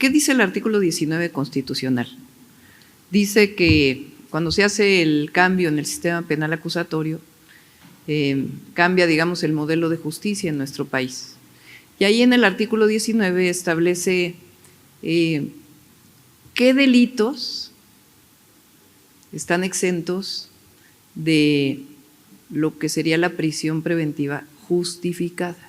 ¿qué dice el artículo 19 constitucional? Dice que cuando se hace el cambio en el sistema penal acusatorio, cambia, digamos, el modelo de justicia en nuestro país. Y ahí en el artículo 19 establece qué delitos están exentos de lo que sería la prisión preventiva justificada.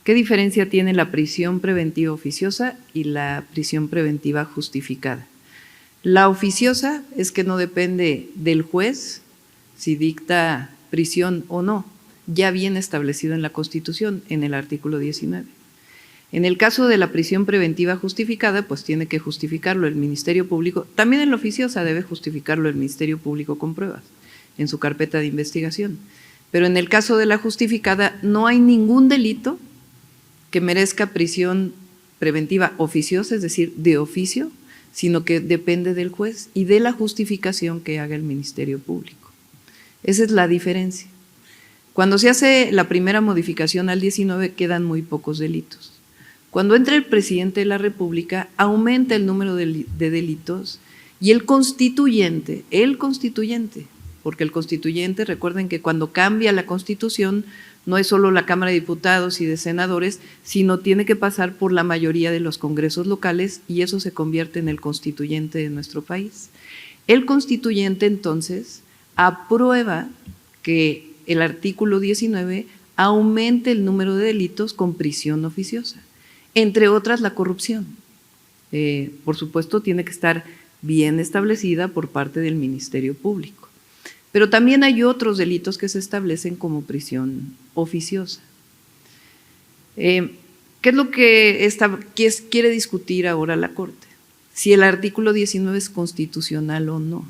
¿Qué diferencia tiene la prisión preventiva oficiosa y la prisión preventiva justificada? La oficiosa es que no depende del juez si dicta prisión o no, ya viene establecido en la Constitución, en el artículo 19. En el caso de la prisión preventiva justificada, pues tiene que justificarlo el Ministerio Público, también en la oficiosa debe justificarlo el Ministerio Público con pruebas, en su carpeta de investigación. Pero en el caso de la justificada no hay ningún delito que merezca prisión preventiva oficiosa, es decir, de oficio, sino que depende del juez y de la justificación que haga el Ministerio Público. Esa es la diferencia. Cuando se hace la primera modificación al 19 quedan muy pocos delitos. Cuando entra el presidente de la República aumenta el número de delitos y el constituyente, porque el constituyente, recuerden que cuando cambia la Constitución no es solo la Cámara de Diputados y de Senadores, sino tiene que pasar por la mayoría de los congresos locales y eso se convierte en el constituyente de nuestro país. El constituyente entonces aprueba que el artículo 19 aumente el número de delitos con prisión oficiosa, entre otras la corrupción. Por supuesto tiene que estar bien establecida por parte del Ministerio Público. Pero también hay otros delitos que se establecen como prisión oficiosa. ¿Qué es lo que quiere discutir ahora la Corte? Si el artículo 19 es constitucional o no,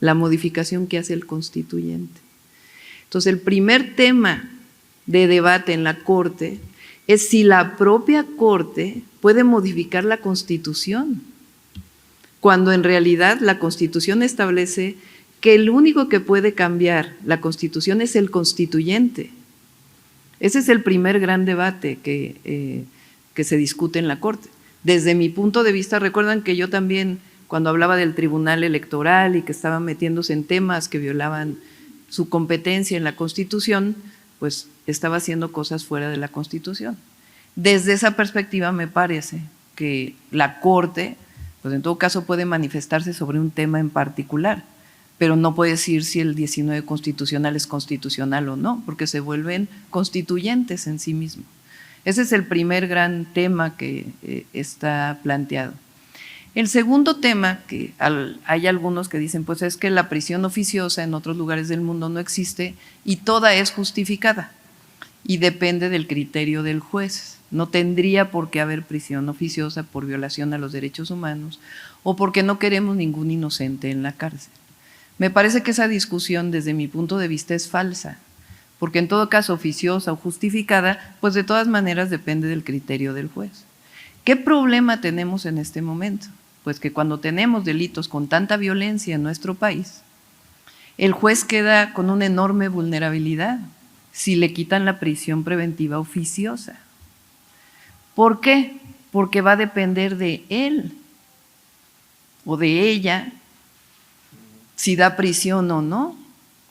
la modificación que hace el constituyente. Entonces, el primer tema de debate en la Corte es si la propia Corte puede modificar la Constitución, cuando en realidad la Constitución establece que el único que puede cambiar la Constitución es el constituyente. Ese es el primer gran debate que se discute en la Corte. Desde mi punto de vista, recuerdan que yo también, cuando hablaba del Tribunal Electoral y que estaban metiéndose en temas que violaban su competencia en la Constitución, pues estaba haciendo cosas fuera de la Constitución. Desde esa perspectiva me parece que la Corte, pues en todo caso puede manifestarse sobre un tema en particular, pero no puede decir si el 19 constitucional es constitucional o no, porque se vuelven constituyentes en sí mismos. Ese es el primer gran tema que está planteado. El segundo tema, que hay algunos que dicen, pues es que la prisión oficiosa en otros lugares del mundo no existe y toda es justificada y depende del criterio del juez. No tendría por qué haber prisión oficiosa por violación a los derechos humanos o porque no queremos ningún inocente en la cárcel. Me parece que esa discusión desde mi punto de vista es falsa, porque en todo caso oficiosa o justificada, pues de todas maneras depende del criterio del juez. ¿Qué problema tenemos en este momento? Pues que cuando tenemos delitos con tanta violencia en nuestro país, el juez queda con una enorme vulnerabilidad si le quitan la prisión preventiva oficiosa. ¿Por qué? Porque va a depender de él o de ella si da prisión o no,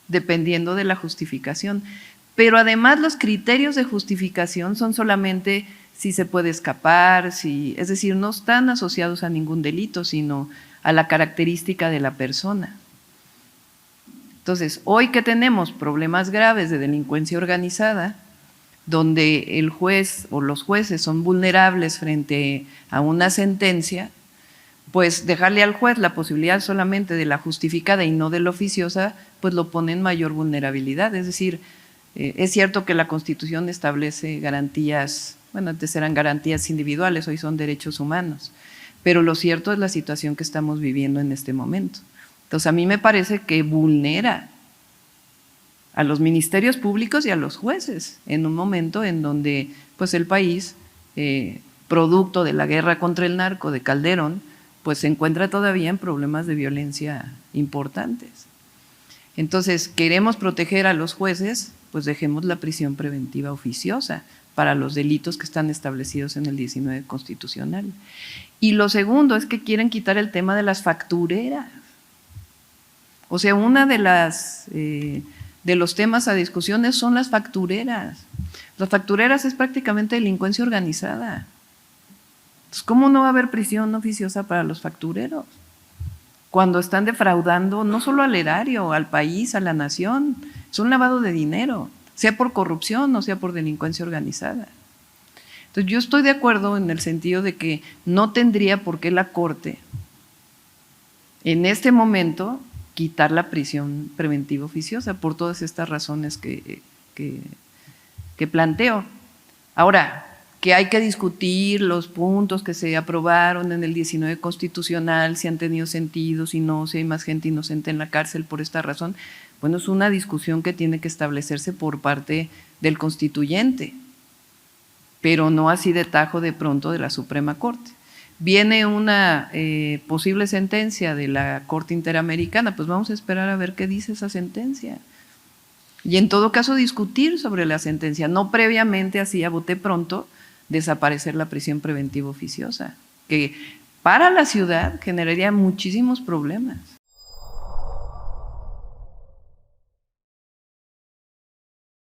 dependiendo de la justificación. Pero además los criterios de justificación son solamente si se puede escapar, es decir, no están asociados a ningún delito, sino a la característica de la persona. Entonces, hoy que tenemos problemas graves de delincuencia organizada, donde el juez o los jueces son vulnerables frente a una sentencia, pues dejarle al juez la posibilidad solamente de la justificada y no de la oficiosa, pues lo pone en mayor vulnerabilidad. Es decir, es cierto que la Constitución establece garantías, bueno, antes eran garantías individuales, hoy son derechos humanos, pero lo cierto es la situación que estamos viviendo en este momento. Entonces, a mí me parece que vulnera a los ministerios públicos y a los jueces en un momento en donde pues el país, producto de la guerra contra el narco de Calderón, pues se encuentra todavía en problemas de violencia importantes. Entonces, queremos proteger a los jueces, pues dejemos la prisión preventiva oficiosa para los delitos que están establecidos en el 19 constitucional. Y lo segundo es que quieren quitar el tema de las factureras. O sea, una de los temas a discusión son las factureras. Las factureras es prácticamente delincuencia organizada. Entonces, ¿cómo no va a haber prisión oficiosa para los factureros? Cuando están defraudando no solo al erario, al país, a la nación, es un lavado de dinero, sea por corrupción o sea por delincuencia organizada. Entonces yo estoy de acuerdo en el sentido de que no tendría por qué la Corte en este momento quitar la prisión preventiva oficiosa por todas estas razones que planteo. Ahora, que hay que discutir los puntos que se aprobaron en el 19 constitucional, si han tenido sentido, si no, si hay más gente inocente en la cárcel por esta razón, bueno, es una discusión que tiene que establecerse por parte del constituyente, pero no así de tajo de pronto de la Suprema Corte. Viene una posible sentencia de la Corte Interamericana, pues vamos a esperar a ver qué dice esa sentencia. Y en todo caso discutir sobre la sentencia, no previamente así a bote pronto desaparecer la prisión preventiva oficiosa, que para la ciudad generaría muchísimos problemas.